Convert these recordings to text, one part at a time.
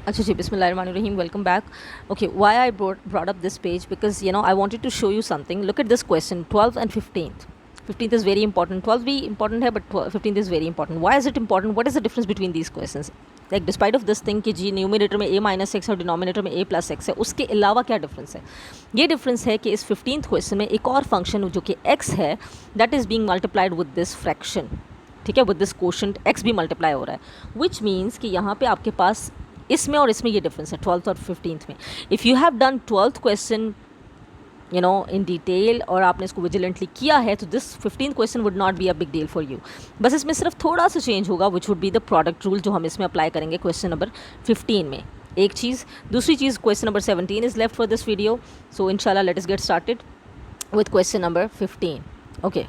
अच्छा जी, बिस्मिल्लाहिर्रहमानिर्रहीम, welcome back. Okay, why I brought up this page, because I wanted to show you something. Look at this question, 12th and 15th. 15th is very important, 12th भी important है, but 15th is very important. Why is it important? What is the difference between these questions? Like, despite of this thing कि जी numerator में a minus x और denominator में a plus x है, उसके अलावा क्या डिफरेंस है? ये डिफरेंस है कि इस 15th क्वेश्चन में एक और फंक्शन जो कि x है, that is being multiplied with this fraction. ठीक है, विद दिस कोशंट x भी मल्टीप्लाई हो रहा है, विच मीन्स कि यहाँ पे आपके पास इसमें और इसमें ये डिफरेंस है 12th और 15th में. If you have done 12th question in detail और आपने इसको विजिलेंटली किया है, तो this 15th question would not be a big deal for you. बस इसमें सिर्फ थोड़ा सा चेंज होगा, which would be the product rule, जो हम इसमें अप्लाई करेंगे क्वेश्चन नंबर 15 में. एक चीज़. दूसरी चीज़, question number 17 is left for this video. So इंशाल्लाह let us get started with question number 15. Okay,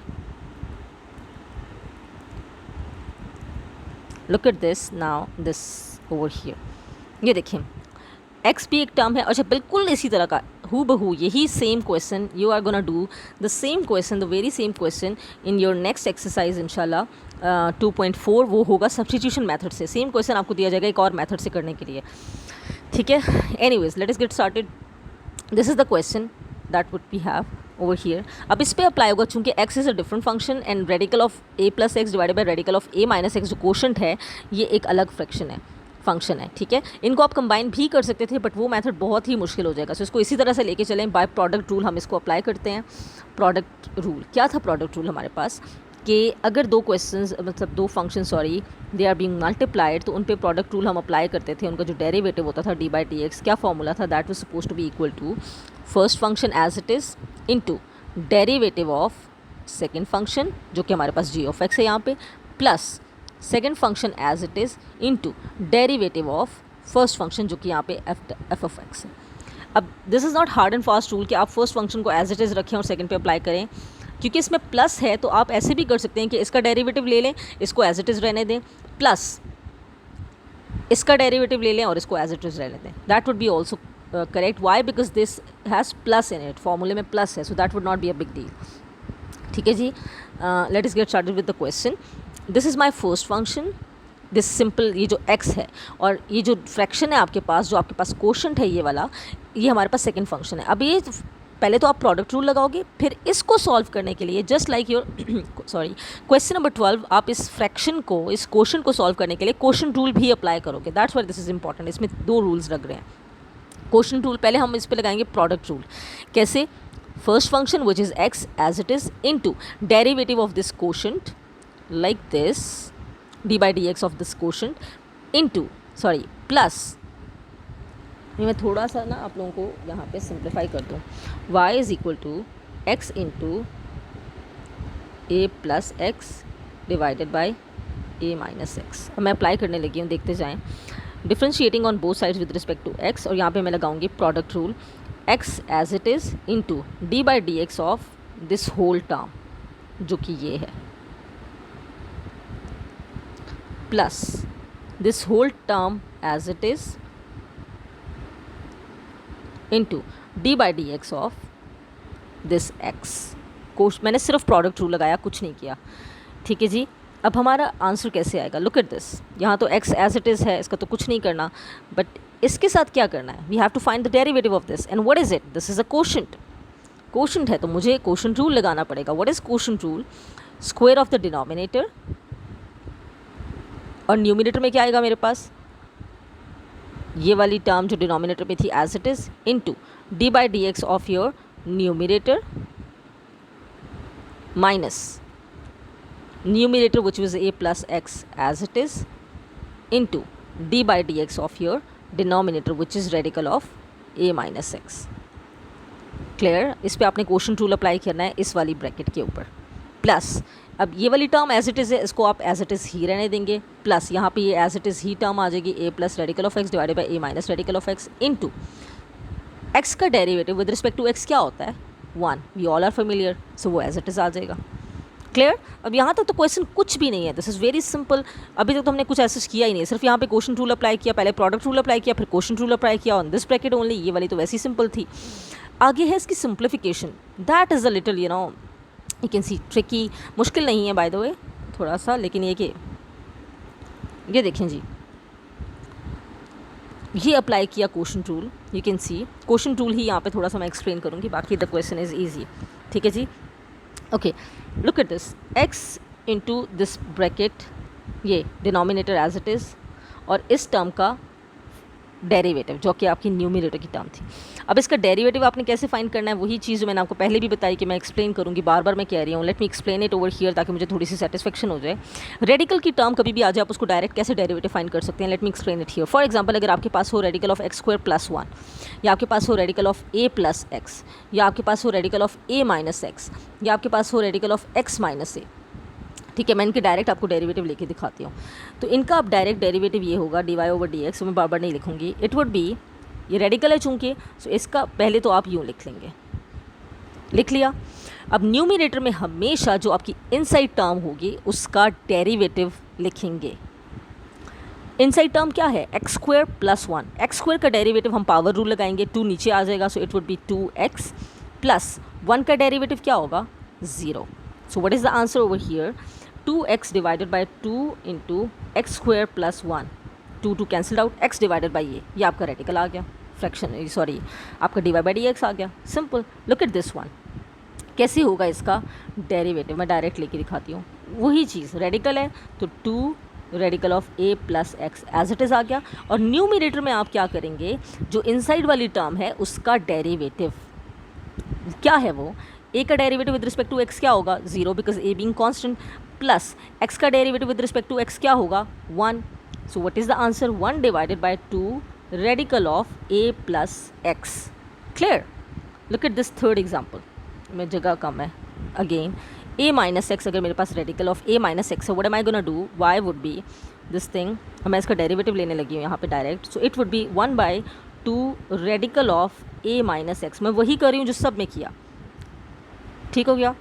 look at this now, this over here. ये देखिए, एक्स भी एक टर्म है. अच्छा, बिल्कुल इसी तरह का हु बहू यही same question you are gonna do the same question, the very same question in your next exercise इंशाल्लाह 2.4. वो होगा सब्स्टिट्यूशन मेथड से. सेम क्वेश्चन आपको दिया जाएगा एक और मेथड से करने के लिए. ठीक है, anyways let us get started. This is the question that would we have over here. अब इस पर अप्लाई होगा, चूंकि x is a different function and radical of a plus x divided by radical of a minus x जो quotient है, ये एक अलग फ्रैक्शन है, फंक्शन है. ठीक है, इनको आप कंबाइन भी कर सकते थे, बट वो मेथड बहुत ही मुश्किल हो जाएगा. सो इसको इसी तरह से लेके चलें. बाय प्रोडक्ट रूल हम इसको अप्लाई करते हैं. प्रोडक्ट रूल क्या था? प्रोडक्ट रूल हमारे पास कि अगर दो क्वेश्चंस, मतलब दो function, sorry, they are being multiplied, तो उन पे प्रोडक्ट रूल हम अप्लाई करते थे. उनका जो डेरिवेटिव होता था डी बाई डी एक्स, क्या फॉर्मूला था? That was suppose to be equal to first function as it is into derivative of second function जो कि हमारे पास जी ऑफ एक्स है यहाँ पे, plus second function as it is into derivative of first function जो कि यहाँ पे एफ ऑफ एक्स है. अब this is not hard and fast rule कि आप फर्स्ट फंक्शन को एज इट इज़ रखें और सेकंड पे अप्लाई करें, क्योंकि इसमें प्लस है. तो आप ऐसे भी कर सकते हैं कि इसका डेरिवेटिव ले लें, इसको एज इट इज़ रहने दें, प्लस इसका डेरिवेटिव ले लें और इसको एज इट इज़ रहने दें. That would be also correct. Why? Because this has plus in it, फॉर्मूले में प्लस है, so that would not be a big deal. ठीक है जी, let us get started with the question. This is my first function, this simple, ये जो x है और ये जो फ्रैक्शन है आपके पास, जो आपके पास कोशंट है ये वाला, ये हमारे पास सेकंड फंक्शन है. अब ये पहले तो आप प्रोडक्ट रूल लगाओगे, फिर इसको सॉल्व करने के लिए just like your sorry question number 12, आप इस फ्रैक्शन को, इस कोशंट को सॉल्व करने के लिए कोशंट रूल भी अप्लाई करोगे. That's why this is important. इसमें दो रूल्स लग रहे हैं. कोशंट रूल पहले हम इस पर लगाएंगे प्रोडक्ट रूल. कैसे? First function which is x as it is into derivative of this quotient like this d by dx of this quotient into, sorry, plus, मैं थोड़ा सा ना आप लोगों को यहाँ पे सिंप्लीफाई कर दूँ. y is equal to x into a plus x divided by a minus x. अब मैं अप्लाई करने लगी हूँ, देखते जाएँ. Differentiating on both sides with respect to x, और यहाँ पे मैं लगाऊंगी product rule x as it is into d by d x of this whole term जो कि ये है, plus this whole term as it is into d by dx of this x. कोश मैंने सिर्फ प्रोडक्ट रूल लगाया, कुछ नहीं किया. ठीक है जी. अब हमारा आंसर कैसे आएगा? Look at this. यहाँ तो x एज इट इज़ है, इसका तो कुछ नहीं करना, बट इसके साथ क्या करना है? We have to find the derivative of this. And what is it? This is a quotient. Quotient है तो मुझे कोशंट रूल लगाना पड़ेगा. What is quotient rule? Square of the denominator, और न्यूमिनेटर में क्या आएगा मेरे पास? ये वाली टर्म जो डिनोमिनेटर में थी as it is into d by d x of your numerator minus numerator which was a plus x as it is into d by d x of your denominator which is radical of a minus x. Clear? इस पर आपने quotient rule apply करना है इस वाली bracket के ऊपर. Plus अब ये वाली टर्म एज इट इज़ है, इसको आप एज इट इज़ ही रहने देंगे, प्लस यहाँ पे ये एज इट इज़ ही टर्म आ जाएगी, a plus radical of x divided by a minus radical of x into x का derivative with respect to x क्या होता है? 1. We all are familiar, so वो एज इट इज़ आ जाएगा. Clear? अब यहाँ तक तो क्वेश्चन कुछ भी नहीं है. This is very simple. अभी तक तो हमने कुछ ऐसा किया ही नहीं, सिर्फ यहाँ पे क्वोशंट रूल अप्लाई किया, पहले प्रोडक्ट रूल अप्लाई किया, फिर क्वोशंट रूल अप्लाई किया ऑन दिस ब्रैकेट ओनली. ये वाली तो वैसी सिंपल थी. आगे है इसकी simplification. That is a little you can C tricky. मुश्किल नहीं है बाय द वे थोड़ा सा, लेकिन ये कि ये देखें जी, ये अप्लाई किया quotient rule, you can see quotient rule ही यहाँ पे थोड़ा सा मैं एक्सप्लेन करूँगी, बाकी द क्वेश्चन इज़ ईजी, ठीक है जी। Okay, look at this, x into this bracket, ये डिनोमिनेटर एज इट इज़, और इस टर्म का डेरिवेटिव जो कि आपकी न्यूमरेटर की टर्म थी। अब इसका डेरिवेटिव आपने कैसे फाइंड करना है, वही चीज़ जो मैंने आपको पहले भी बताई कि मैं एक्सप्लेन करूँगी, बार बार मैं कह रही हूँ, let me explain it over here ताकि मुझे थोड़ी सी सेटिस्फेक्शन हो जाए। रेडिकल की टर्म कभी भी आ जाए आप उसको डायरेक्ट कैसे डेरिवेटिव फाइंड कर सकते हैं, let me explain it here. For example, अगर आपके पास हो radical of x square plus 1, या आपके पास हो radical of A plus x, या आपके पास हो radical of a minus x, या आपके पास हो रेडिकल ऑफ एक्स माइनस ए, ठीक है, मैं इनके डायरेक्ट आपको डेरिवेटिव लेके दिखाती हूँ। तो इनका अब डायरेक्ट डेरिवेटिव ये होगा dy ओवर dx, मैं बार बार नहीं लिखूँगी, इट वुड बी, ये रेडिकल है चूँकि, सो इसका पहले तो आप यूँ लिख लेंगे, लिख लिया। अब न्यूमरेटर में हमेशा जो आपकी इनसाइड टर्म होगी उसका डेरिवेटिव लिखेंगे। इनसाइड टर्म क्या है, x square plus 1, x square का डेरिवेटिव हम पावर रूल लगाएंगे, 2 नीचे आ जाएगा, so it would be 2x plus 1 का डेरिवेटिव क्या होगा, 0। So what is the answer over here, 2x divided by 2 into x square plus 1, 2 cancel out, x divided by ये आपका रेडिकल आ गया, फ्रैक्शन सॉरी आपका d y by d x आ गया, simple. Look at this one, कैसे होगा इसका डेरिवेटिव, मैं डायरेक्ट लेके दिखाती हूँ। वही चीज़, रेडिकल है तो 2 radical of a plus x as it is आ गया, और न्यूमरेटर में आप क्या करेंगे, जो इनसाइड वाली टर्म है उसका डेरिवेटिव क्या है, वो a का derivative with respect to x क्या होगा, 0 because a being constant, plus x का derivative with respect to x क्या होगा, 1। So what is the answer, 1 divided by 2 radical of a plus x. Clear. Look at this third example, में जगह कम है, again a minus x, अगर मेरे पास radical of a minus x है, what am I gonna do, y would be this thing, मैं इसका derivative लेने लगी हूँ यहाँ पे direct, so it would be 1 by 2 radical of a minus x. मैं वही कर रही हूँ जो सब में किया, ठीक हो गया।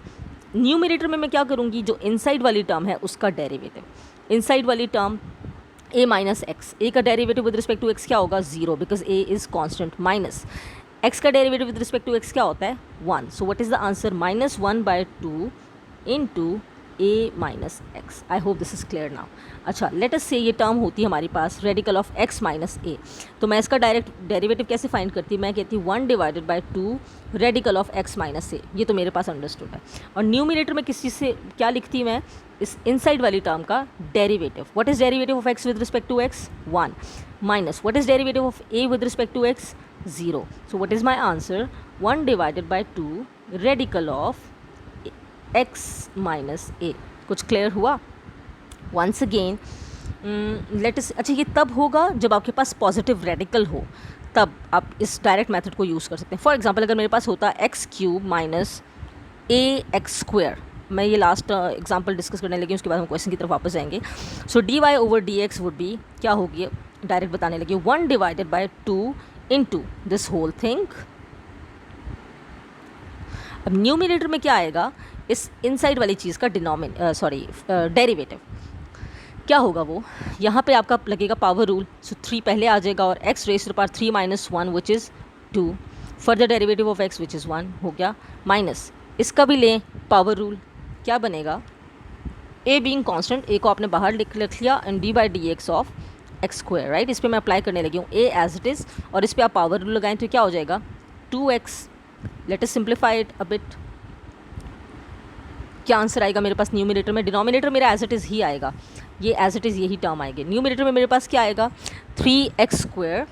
न्यूमरेटर में मैं क्या करूँगी, जो इनसाइड वाली टर्म है उसका डेरिवेटिव, इनसाइड वाली term a minus x, a का derivative with respect to x क्या होगा, 0 because a is constant, minus x का derivative with respect to x क्या होता है, 1। So what is the answer, -1 by 2 into a minus x. I hope this is clear now. अच्छा, let us say ये term होती है हमारे पास radical of x minus a, तो मैं इसका डायरेक्ट डेरिवेटिव कैसे फाइंड करती, मैं कहती हूँ 1 divided by 2 radical of x minus a, ये तो मेरे पास अंडरस्टूड है। और न्यूमरेटर में किस चीज़ से क्या लिखती मैं, इस इनसाइड वाली टर्म का derivative, what is derivative of x with respect to x, 1, minus what is derivative of a with respect to x, 0। So what is my answer, 1 divided by 2 radical of x minus a। कुछ clear हुआ। Once again let us, अच्छा ये तब होगा जब आपके पास positive radical हो, तब आप इस डायरेक्ट मेथड को यूज़ कर सकते हैं। फॉर एग्जांपल, अगर मेरे पास होता एक्स क्यूब माइनस ए एक्स स्क्वायर, मैं ये लास्ट एग्जांपल डिस्कस करने लगी, उसके बाद हम क्वेश्चन की तरफ वापस जाएंगे। So d y over d x would be क्या होगी, डायरेक्ट बताने लगी, 1 divided by 2 into this whole thing. अब न्यूमरेटर में क्या आएगा, इस इनसाइड वाली चीज़ का डेरिवेटिव क्या होगा, वो यहाँ पे आपका लगेगा पावर रूल, सो 3 पहले आ जाएगा और x raise to the power 3 minus 1 which is 2, further derivative of x which is 1 हो गया, माइनस इसका भी लें पावर रूल, क्या बनेगा, a बीइंग कांस्टेंट, a को आपने बाहर लिख लिया, and D by d x of x square, right. इस पर मैं अप्लाई करने लगी हूँ a एज इट इज़, और इस पर आप पावर रूल लगाएं तो क्या हो जाएगा, 2x। Let us simplify it a bit, क्या आंसर आएगा मेरे पास न्यूमरेटर में, डिनोमिनेटर मेरा एज इट इज़ ही आएगा, ये एज इट इज़ यही टर्म आएगी। न्यूमरेटर में मेरे पास क्या आएगा, 3x square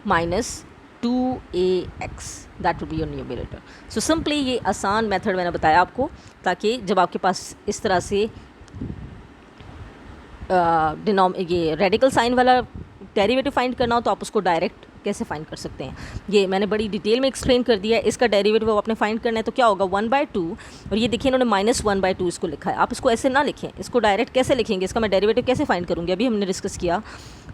minus 2ax, that would be your numerator. So simply ये आसान मेथड मैंने बताया आपको, ताकि जब आपके पास इस तरह से ये रेडिकल साइन वाला डेरिवेटिव फाइंड करना हो तो आप उसको डायरेक्ट कैसे फाइंड कर सकते हैं, ये मैंने बड़ी डिटेल में एक्सप्लेन कर दिया है। इसका डेरिवेटिव वो आपने फाइंड करना है तो क्या होगा, 1/2, और ये देखिए इन्होंने -1/2 इसको लिखा है, आप इसको ऐसे ना लिखें, इसको डायरेक्ट कैसे लिखेंगे, इसका मैं डेरिवेटिव कैसे फाइंड करूँगी, अभी हमने डिस्कस किया,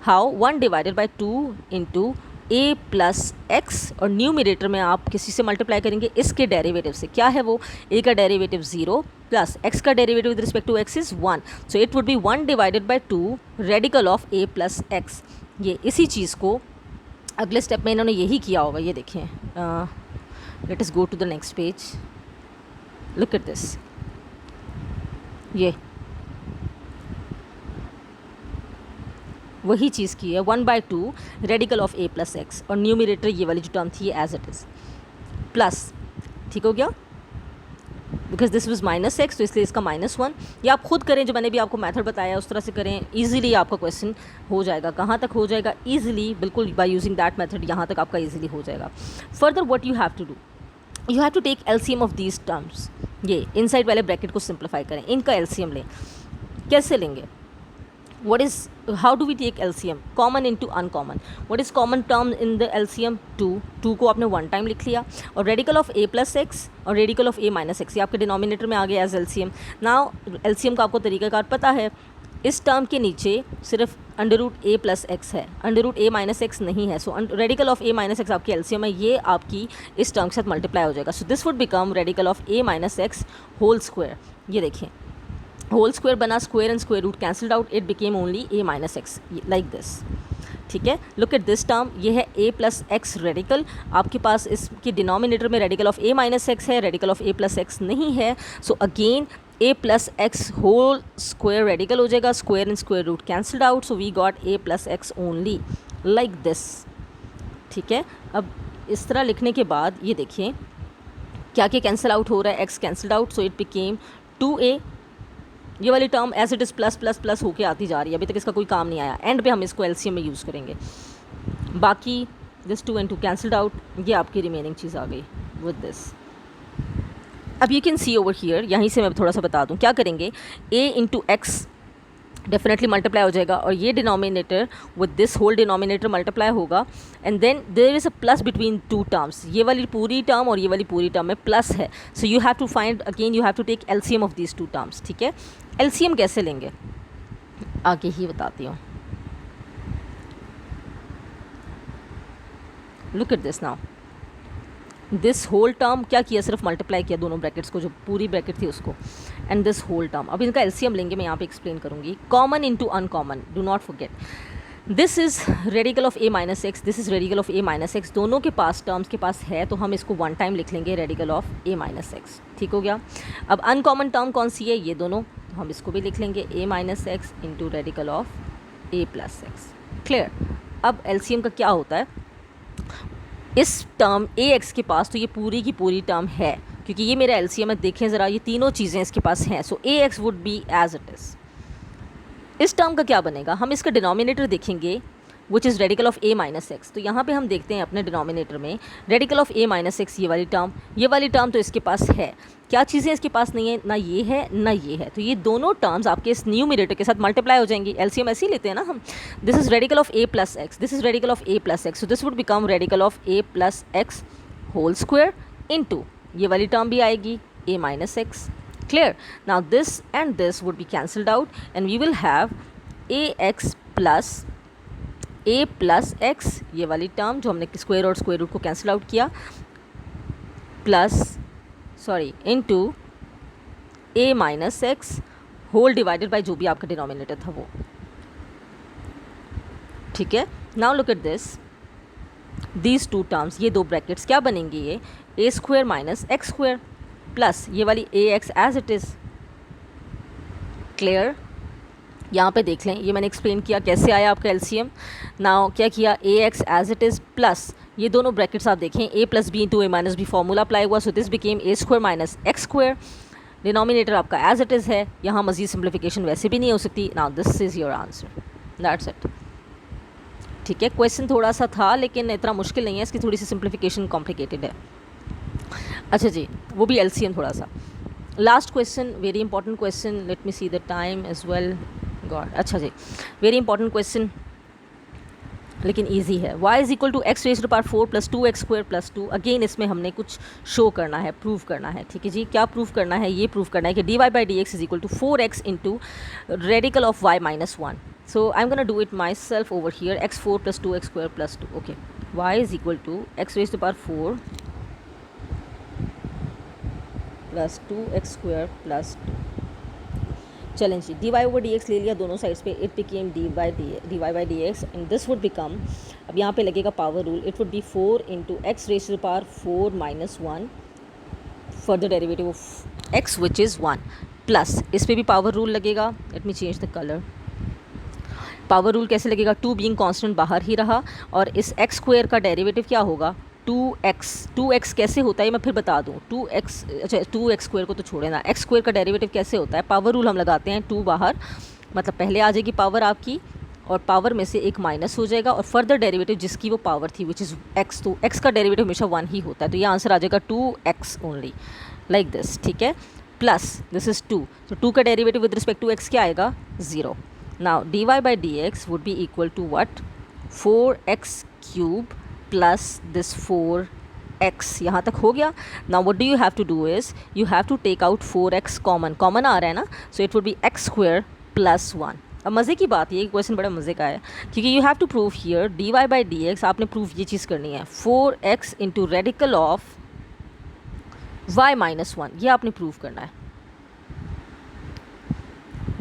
how 1 divided by 2 into a plus x, और न्यूमरेटर में आप किसी से मल्टीप्लाई करेंगे इसके डेरिवेटिव से, क्या है वो, a का डेरिवेटिव 0 प्लस x का derivative with respect to x is 1, so it would be 1 divided by 2 radical of a plus x. ये इसी चीज़ को अगले स्टेप में इन्होंने यही किया होगा, ये देखें, let us go to the next page, look at this, वही चीज़ की है, 1/2 radical of a plus x, और न्यूमिनेटर ये वाली जो टर्म थी एज इट इज़ प्लस, ठीक हो गया, बिकॉज दिस वॉज -x तो इसलिए इसका -1। या आप खुद करें, जो मैंने भी आपको मेथड बताया उस तरह से करें, ईजिली आपका क्वेश्चन हो जाएगा। कहाँ तक हो जाएगा? ईजिली, बिल्कुल बाय यूजिंग दैट मेथड यहाँ तक आपका ईजिली हो जाएगा। Further what you have to do, you have to take LCM of these terms. ये इनसाइड वाले ब्रैकेट को सिंप्लीफाई करें, इनका एलसीएम लें। कैसे लेंगे? what is, how do we take LCM? Common into uncommon. what is common term in the LCM? 2 को आपने 1 टाइम लिख लिया, और radical of a plus x और radical of a minus x ये आपके डिनोमिनेटर में आ गया एज LCM। नाउ LCM का आपको तरीकाकार पता है, इस टर्म के नीचे सिर्फ √a प्लस एक्स है, √a माइनस एक्स नहीं है। So radical of a minus x आपकी LCM है, ये आपकी इस टर्म के साथ मल्टीप्लाई हो जाएगा। So this would become radical of a minus x whole square. ये देखिए होल स्क्वायर बना, square and square root cancelled out, it became only a minus x like this. ठीक है, लुक एट दिस टर्म, ये है a plus x radical, आपके पास इसके denominator में radical of a minus x है, radical of a plus x नहीं है। So again a plus x whole square radical हो जाएगा, square and square root cancelled out, so we got a plus x only like this. ठीक है, अब इस तरह लिखने के बाद ये देखिए क्या क्या कैंसिल आउट हो रहा है, x cancelled out, so it became 2a। ये वाली term as it is plus plus plus होके आती जा रही है, अभी तक इसका कोई काम नहीं आया। एंड पे हम इसको LCM में यूज़ करेंगे। बाकी दिस 2 and 2 कैंसल्ड आउट, ये आपकी रिमेनिंग चीज़ आ गई विद दिस। अब you can C over here, यहीं से मैं थोड़ा सा बता दूँ क्या करेंगे। a into x definitely multiply हो जाएगा, और ये denominator with this whole denominator multiply होगा, and then there is a plus between 2 terms. ये वाली पूरी टर्म और ये वाली पूरी टर्म में प्लस है, so you have to find again, you have to take LCM of these 2 terms. ठीक है, LCM कैसे लेंगे आगे ही बताती हूँ। Look at this now, this whole term क्या किया, सिर्फ मल्टीप्लाई किया दोनों ब्रैकेट्स को, जो पूरी ब्रैकेट थी उसको, एंड दिस होल टर्म। अब इनका LCM लेंगे, मैं यहाँ पे एक्सप्लेन करूँगी। Common into uncommon, do not forget, this is radical of a minus x, this is radical of a minus x, दोनों के पास टर्म्स के पास है, तो हम इसको 1 टाइम लिख लेंगे radical of a minus x. ठीक हो गया। अब अनकॉमन टर्म कौन सी है? ये दोनों, तो हम इसको भी लिख लेंगे a minus x into radical of a plus x. Clear. अब LCM का क्या होता है, इस टर्म ax के पास तो ये पूरी की पूरी टर्म है, क्योंकि ये मेरा LCM है, देखें ज़रा ये तीनों चीज़ें इसके पास हैं, so ax would be as it is. इस टर्म का क्या बनेगा, हम इसका डिनोमिनेटर देखेंगे which is radical of a minus x. तो यहाँ पे हम देखते हैं अपने डिनोमिनेटर में radical of a minus x, ये वाली टर्म तो इसके पास है। क्या चीज़ें इसके पास नहीं है, ना ये है ना ये है, तो ये दोनों टर्म्स आपके इस न्यूमिनेटर के साथ मल्टीप्लाई हो जाएंगी। LCM ऐसे ही लेते हैं ना हम। This is radical of a plus x, this is radical of a plus x, so this would become radical of a plus x whole square into ये वाली टर्म भी आएगी a minus x. Clear. Now this and this would be cancelled out, and we will have ax plus a plus x, ये वाली term जो हमने square और square root को कैंसिल आउट किया, plus into a minus x whole divided by जो भी आपका डिनोमिनेटर था वो। ठीक है, now look at this, these 2 terms, ये 2 ब्रैकेट्स क्या बनेंगे, ये a square minus x square plus ये वाली ax as it is. Clear. यहाँ पे देख लें, ये मैंने एक्सप्लेन किया कैसे आया आपका LCM। नाउ क्या किया, ax as it is plus ये दोनों ब्रैकेट्स आप देखें, a plus b into a minus b formula apply हुआ, so this became a square minus x square. Denominator आपका एज इट इज़ है, यहाँ मजीद सिंप्लीफिकेशन वैसे भी नहीं हो सकती। Now this is your answer, that's it. ठीक है, क्वेश्चन थोड़ा सा था लेकिन इतना मुश्किल नहीं है, इसकी थोड़ी सी सिंप्लीफिकेशन कॉम्प्लिकेटेड है। अच्छा जी, वो भी LCM थोड़ा सा। Last question, very important question, let me see the time as well. God, अच्छा जी, वेरी इंपॉर्टेंट क्वेश्चन लेकिन ईजी है। y is equal to x raise to power 4 plus 2x square plus 2। Again इसमें हमने कुछ show करना है, prove करना है। ठीक है जी, क्या प्रूव करना है, ये प्रूव करना है कि dy by dx is equal to 4x into radical of y minus 1। So I am gonna do it myself over here, x4 plus 2x square plus 2। Okay, y is equal to x raise to power 4 plus 2x square plus 2। चलें जी, dy over dx ले लिया दोनों sides पे, it became dy by dx, and this would become, अब यहाँ पे लगेगा power rule, it would be 4 into x raise to power 4 minus 1 further derivative of x which is 1 plus, इस पर भी पावर रूल लगेगा। Let me change the colour, power rule कैसे लगेगा, 2 बीइंग कांस्टेंट बाहर ही रहा और इस x स्क्वायर का डेरिवेटिव क्या होगा 2x कैसे होता है मैं फिर बता दूँ 2x, अच्छा 2x स्क्वायर को तो छोड़े ना, x स्क्वायर का डेरिवेटिव कैसे होता है, पावर रूल हम लगाते हैं 2 बाहर, मतलब पहले आ जाएगी पावर आपकी और पावर में से एक माइनस हो जाएगा और फर्दर डेरिवेटिव जिसकी वो पावर थी विच इज़ x, तो x का डेरिवेटिव हमेशा 1 ही होता है, तो ये आंसर आ जाएगा 2x ओनली, लाइक दिस, ठीक है। प्लस दिस इज़ 2, तो 2 का derivative with respect to x क्या आएगा 0। Now dy by dx would be equal to what 4x cube plus this 4x, यहाँ तक हो गया। Now what do you have to do is you have to take out 4x common आ रहा है ना, so it would be x square plus 1। अब मज़े की बात ये क्वेश्चन बड़ा मज़े का है क्योंकि you have to prove here dy by dx, आपने प्रूव ये चीज़ करनी है 4x into radical of y minus 1, ये आपने प्रूव करना है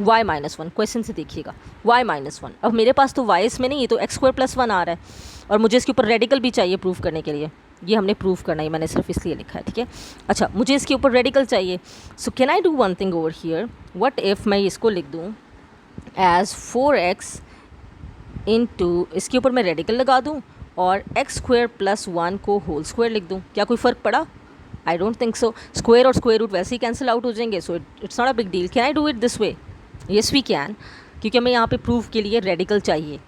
y माइनस 1, क्वेश्चन से देखिएगा y माइनस 1। अब मेरे पास तो y इसमें नहीं है, तो x स्क्वायर प्लस 1 आ रहा है और मुझे इसके ऊपर रेडिकल भी चाहिए प्रूव करने के लिए, ये हमने प्रूव करना है, मैंने सिर्फ इसलिए लिखा है, ठीक है। अच्छा मुझे इसके ऊपर रेडिकल चाहिए, so can I do one thing over here, what if मैं इसको लिख दूँ एज 4x इंटू, इसके ऊपर मैं रेडिकल लगा दूँ और x स्क्वायर प्लस 1 को होल स्क्वायर लिख दूँ, क्या कोई फ़र्क पड़ा? I don't think so, square और स्क्वायर रूट वैसे ही कैंसिल आउट हो जाएंगे, so it's not a big deal. Can I do it this way? Yes we can, क्योंकि हमें यहाँ पे प्रूफ के लिए रेडिकल चाहिए।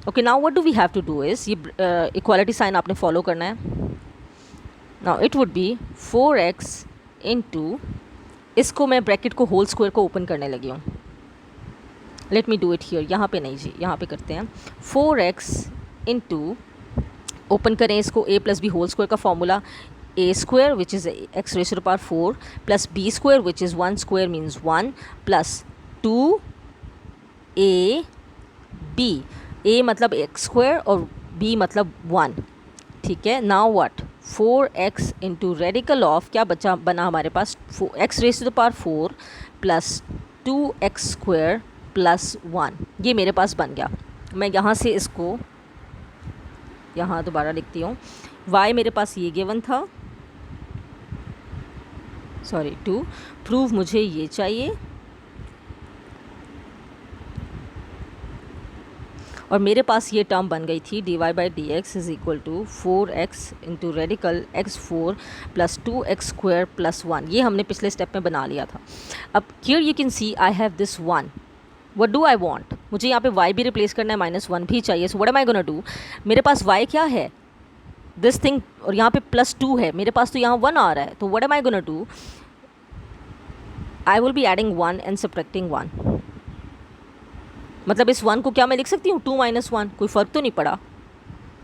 Okay now what do we have to do is, ये इक्वालिटी साइन आपने फॉलो करना है। Now it would be 4x into, इसको मैं ब्रैकेट को होल स्क्वायर को ओपन करने लगी हूँ, let me do it here, यहाँ पे नहीं जी, यहाँ पे करते हैं 4x इंटू, ओपन करें इसको, a plus b whole square का formula a square which is x raise to the power 4 plus b square which is 1 square means 1 plus 2 a b, a मतलब x स्क्वायर और b मतलब 1, ठीक है। Now what 4x into radical of, क्या बचा बना हमारे पास x raise to the power 4 plus 2x square plus 1, ये मेरे पास बन गया। मैं यहाँ से इसको यहाँ दोबारा लिखती हूँ, y मेरे पास ये गिवन था, सॉरी टू प्रूव मुझे ये चाहिए और मेरे पास ये टर्म बन गई थी dy by d x is equal to 4x into radical x4 plus 2x square plus 1, ये हमने पिछले स्टेप में बना लिया था। अब here you can C I have this 1, what do I want, मुझे यहाँ पे y भी रिप्लेस करना है, -1 भी चाहिए, so what am I gonna do, मेरे पास y क्या है दिस थिंग और यहाँ पे +2 है, मेरे पास तो यहाँ 1 आ रहा है, तो what am I gonna do, I will be adding 1 and subtracting 1, मतलब इस 1 को क्या मैं लिख सकती हूँ 2 - 1, कोई फ़र्क तो नहीं पड़ा,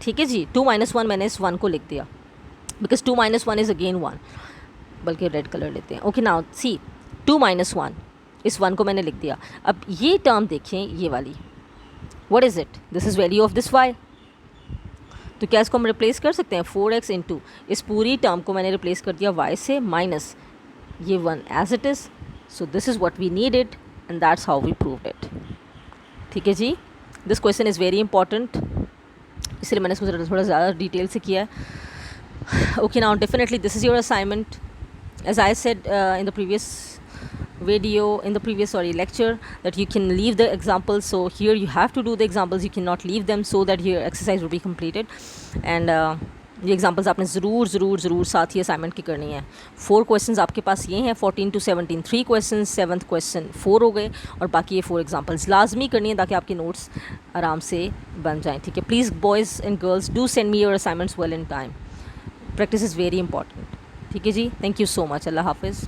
ठीक है जी। 2 - 1 मैंने इस 1 को लिख दिया बिकॉज 2 - 1 इज़ अगेन 1, बल्कि रेड कलर लेते हैं। ओके नाउ सी 2 - 1, इस 1 को मैंने लिख दिया। अब ये टर्म देखें, ये वाली, what is it, this is value of this y, तो क्या इसको हम रिप्लेस कर सकते हैं 4x इंटू, इस पूरी टर्म को मैंने रिप्लेस कर दिया y से माइनस ये 1 as it is, so this is what we needed and that's how we proved it, ठीक है जी। This question is very important, इसलिए मैंने इसको थोड़ा ज़्यादा डिटेल से किया है। Okay now definitely this is your assignment, as I said in the previous lecture, that you can leave the examples, so here you have to do the examples, you cannot leave them, so that your exercise will be completed and ये examples आपने ज़रूर साथ ही assignment की करनी है। 4 questions आपके पास ये हैं, 14 to 17 3 क्वेश्चन, 7th क्वेश्चन 4 हो गए और बाकी ये 4 एग्जाम्पल्स लाजमी करनी है ताकि आपके नोट्स आराम से बन जाएं, ठीक है। Please boys and girls do send me your assignments well in time, practice is very important, ठीक है जी। थैंक यू सो मच, अल्लाह हाफिज़।